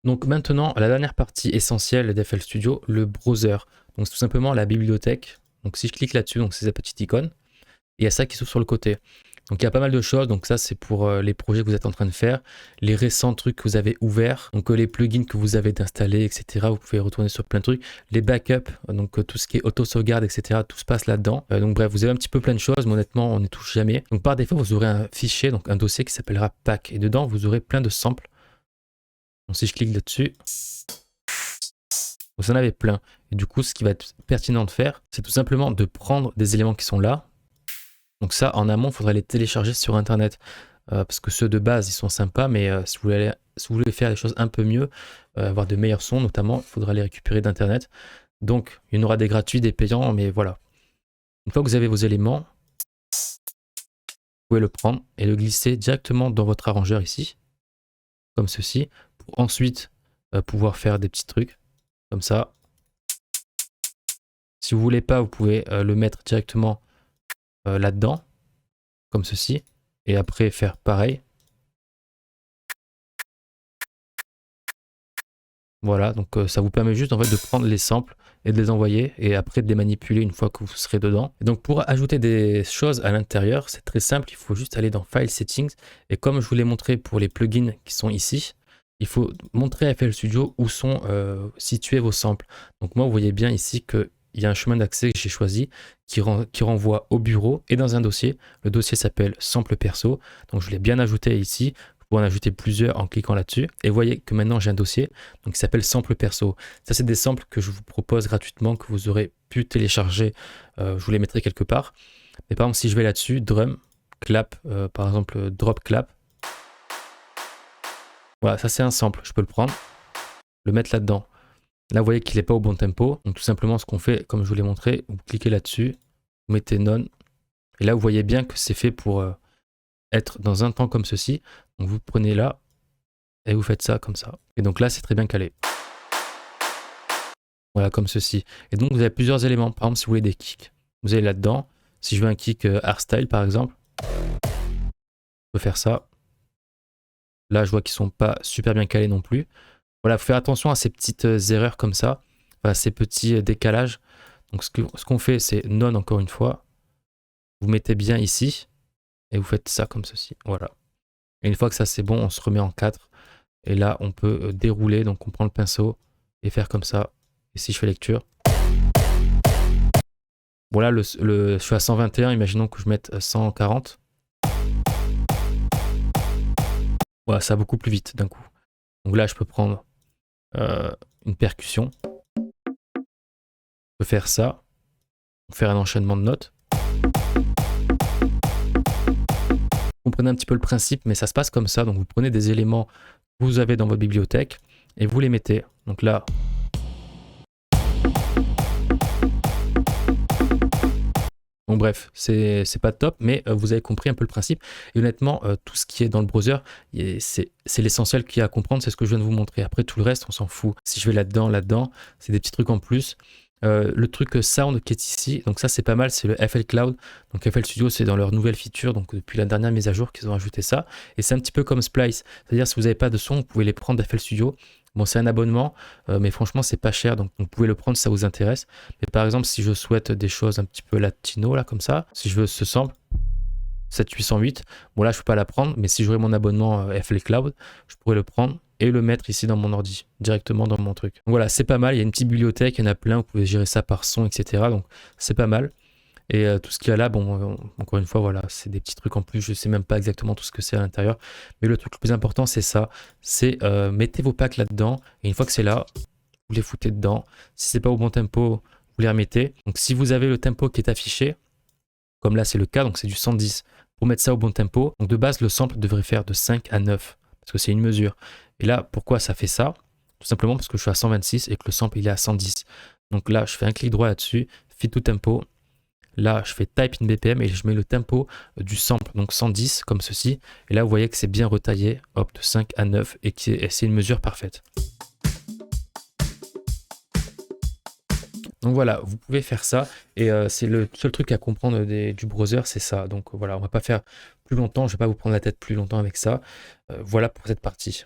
Donc maintenant, la dernière partie essentielle d'FL Studio, le browser. Donc c'est tout simplement la bibliothèque. Donc si je clique là-dessus, donc c'est cette petite icône, et il y a ça qui s'ouvre sur le côté. Donc il y a pas mal de choses, donc ça c'est pour les projets que vous êtes en train de faire, les récents trucs que vous avez ouverts, donc les plugins que vous avez installés, etc. Vous pouvez retourner sur plein de trucs, les backups, donc tout ce qui est auto-sauvegarde, etc. Tout se passe là-dedans. Donc bref, vous avez un petit peu plein de choses, mais honnêtement on n'y touche jamais. Donc par défaut vous aurez un fichier, donc un dossier qui s'appellera pack, et dedans vous aurez plein de samples. Donc si je clique là-dessus, vous en avez plein. Et du coup ce qui va être pertinent de faire, c'est tout simplement de prendre des éléments qui sont là. Donc ça, en amont, il faudrait les télécharger sur Internet. Parce que ceux de base, ils sont sympas, mais si vous voulez faire les choses un peu mieux, avoir de meilleurs sons notamment, il faudra les récupérer d'Internet. Donc, il y en aura des gratuits, des payants, mais voilà. Une fois que vous avez vos éléments, vous pouvez le prendre et le glisser directement dans votre arrangeur ici, comme ceci, pour ensuite pouvoir faire des petits trucs, comme ça. Si vous voulez pas, vous pouvez le mettre directement là-dedans, comme ceci, et après faire pareil. Voilà, donc ça vous permet juste en fait de prendre les samples et de les envoyer et après de les manipuler une fois que vous serez dedans. Et donc pour ajouter des choses à l'intérieur, c'est très simple, il faut juste aller dans File Settings et comme je vous l'ai montré pour les plugins qui sont ici, il faut montrer à FL Studio où sont situés vos samples. Donc moi vous voyez bien ici qu'il y a un chemin d'accès que j'ai choisi qui renvoie au bureau et dans un dossier. Le dossier s'appelle Sample Perso, donc je l'ai bien ajouté ici. Pour en ajouter plusieurs en cliquant là-dessus. Et vous voyez que maintenant j'ai un dossier donc qui s'appelle Sample Perso. Ça, c'est des samples que je vous propose gratuitement, que vous aurez pu télécharger. Je vous les mettrai quelque part. Mais par exemple, si je vais là-dessus, drum, clap, par exemple, drop clap. Voilà, ça c'est un sample. Je peux le prendre, le mettre là-dedans. Là, vous voyez qu'il n'est pas au bon tempo. Donc tout simplement, ce qu'on fait, comme je vous l'ai montré, vous cliquez là-dessus, vous mettez none. Et là, vous voyez bien que c'est fait pour être dans un temps comme ceci. Donc vous prenez là, et vous faites ça comme ça. Et donc là, c'est très bien calé. Voilà, comme ceci. Et donc, vous avez plusieurs éléments. Par exemple, si vous voulez des kicks, vous allez là-dedans. Si je veux un kick hardstyle, par exemple, je peux faire ça. Là, je vois qu'ils sont pas super bien calés non plus. Voilà, il faut faire attention à ces petites erreurs comme ça, à ces petits décalages. Donc, ce qu'on fait, c'est non encore une fois. Vous mettez bien ici et vous faites ça comme ceci. Voilà. Et une fois que ça c'est bon, on se remet en 4. Et là, on peut dérouler. Donc, on prend le pinceau et faire comme ça. Et si je fais lecture. Bon là, je suis à 121, imaginons que je mette 140. Voilà, ça va beaucoup plus vite d'un coup. Donc là, je peux prendre une percussion. Je peux faire ça. Faire un enchaînement de notes. Vous comprenez un petit peu le principe, mais ça se passe comme ça. Donc vous prenez des éléments que vous avez dans votre bibliothèque et vous les mettez. Donc là, bon bref, c'est pas top, mais vous avez compris un peu le principe. Et honnêtement, tout ce qui est dans le browser, c'est l'essentiel qu'il y a à comprendre, c'est ce que je viens de vous montrer. Après, tout le reste, on s'en fout. Si je vais là-dedans, c'est des petits trucs en plus. Le truc sound qui est ici, donc ça c'est pas mal, c'est le FL Cloud. Donc FL Studio, c'est dans leur nouvelle feature, donc depuis la dernière mise à jour qu'ils ont ajouté ça. Et c'est un petit peu comme Splice, c'est-à-dire si vous n'avez pas de son, vous pouvez les prendre d'FL Studio. Bon, c'est un abonnement, mais franchement, c'est pas cher, donc vous pouvez le prendre si ça vous intéresse. Mais par exemple, si je souhaite des choses un petit peu latino, là, comme ça, si je veux ce sample, 7808, bon là, je peux pas la prendre, mais si j'aurais mon abonnement FL Cloud, je pourrais le prendre et le mettre ici dans mon ordi, directement dans mon truc. Donc voilà, c'est pas mal, il y a une petite bibliothèque, il y en a plein, vous pouvez gérer ça par son, etc. Donc c'est pas mal. Et tout ce qu'il y a là, bon, encore une fois, voilà, c'est des petits trucs en plus, je sais même pas exactement tout ce que c'est à l'intérieur. Mais le truc le plus important, c'est ça, c'est mettez vos packs là-dedans, et une fois que c'est là, vous les foutez dedans. Si c'est pas au bon tempo, vous les remettez. Donc si vous avez le tempo qui est affiché, comme là c'est le cas, donc c'est du 110, pour mettre ça au bon tempo, donc de base le sample devrait faire de 5 à 9, parce que c'est une mesure. Et là, pourquoi ça fait ça? Tout simplement parce que je suis à 126 et que le sample il est à 110. Donc là, je fais un clic droit là-dessus, fit to tempo. Là, je fais type in BPM et je mets le tempo du sample, donc 110 comme ceci. Et là, vous voyez que c'est bien retaillé, hop, de 5 à 9 et c'est une mesure parfaite. Donc voilà, vous pouvez faire ça et c'est le seul truc à comprendre du browser, c'est ça. Donc voilà, on va pas faire plus longtemps, je vais pas vous prendre la tête plus longtemps avec ça. Voilà pour cette partie.